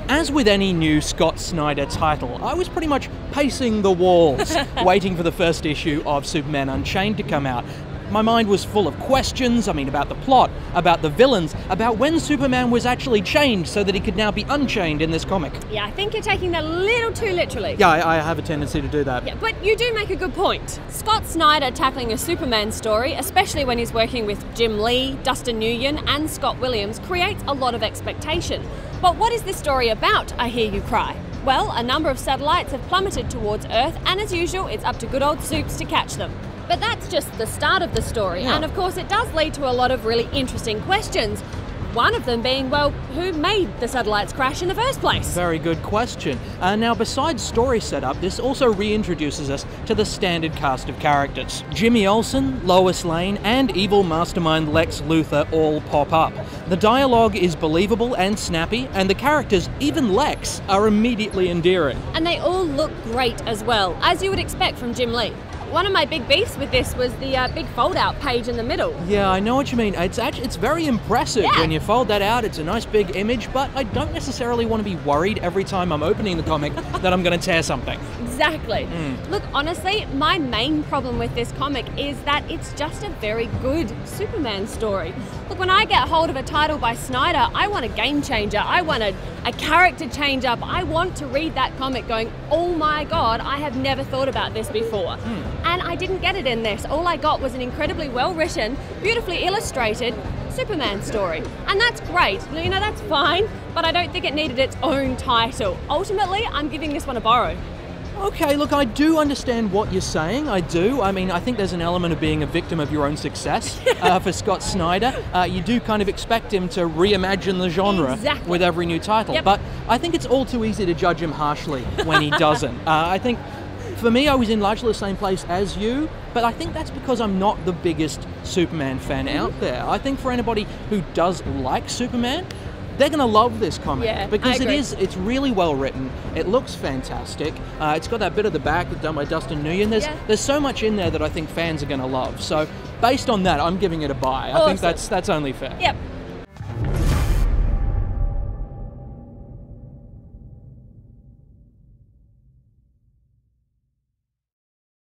As with any new Scott Snyder title, I was pretty much pacing the walls, waiting for the first issue of Superman Unchained to come out. My mind was full of questions, about the plot, about the villains, about when Superman was actually chained so that he could now be unchained in this comic. Yeah, I think you're taking that a little too literally. Yeah, I have a tendency to do that. Yeah, but you do make a good point. Scott Snyder tackling a Superman story, especially when he's working with Jim Lee, Dustin Nguyen, and Scott Williams, creates a lot of expectation. But what is this story about, I hear you cry? Well, a number of satellites have plummeted towards Earth, and as usual, it's up to good old Supes to catch them. But that's just the start of the story, and of course it does lead to a lot of really interesting questions. One of them being, well, who made the satellites crash in the first place? Very good question. Now, besides story setup, this also reintroduces us to the standard cast of characters. Jimmy Olsen, Lois Lane, and evil mastermind Lex Luthor all pop up. The dialogue is believable and snappy, and the characters, even Lex, are immediately endearing. And they all look great as well, as you would expect from Jim Lee. One of my big beefs with this was the big fold-out page in the middle. Yeah, I know what you mean. It's very impressive when you fold that out. It's a nice big image, but I don't necessarily want to be worried every time I'm opening the comic that I'm going to tear something. Exactly. Look, honestly, my main problem with this comic is that it's just a very good Superman story. Look, when I get hold of a title by Snyder, I want a game changer. I want a character change up. I want to read that comic going, oh my God, I have never thought about this before. And I didn't get it in this. All I got was an incredibly well-written, beautifully illustrated Superman story. And that's great. That's fine, but I don't think it needed its own title. Ultimately, I'm giving this one a borrow. Okay, look, I do understand what you're saying. I do. I think there's an element of being a victim of your own success for Scott Snyder. You do kind of expect him to reimagine the genre with every new title. But I think it's all too easy to judge him harshly when he doesn't. I think, for me, I was in largely the same place as you, but I think that's because I'm not the biggest Superman fan out there. I think for anybody who does like Superman, they're going to love this comic because it's really well written. It looks fantastic. It's got that bit at the back done by Dustin Nguyen. There's so much in there that I think fans are going to love. So based on that, I'm giving it a buy. I think that's only fair. Yep.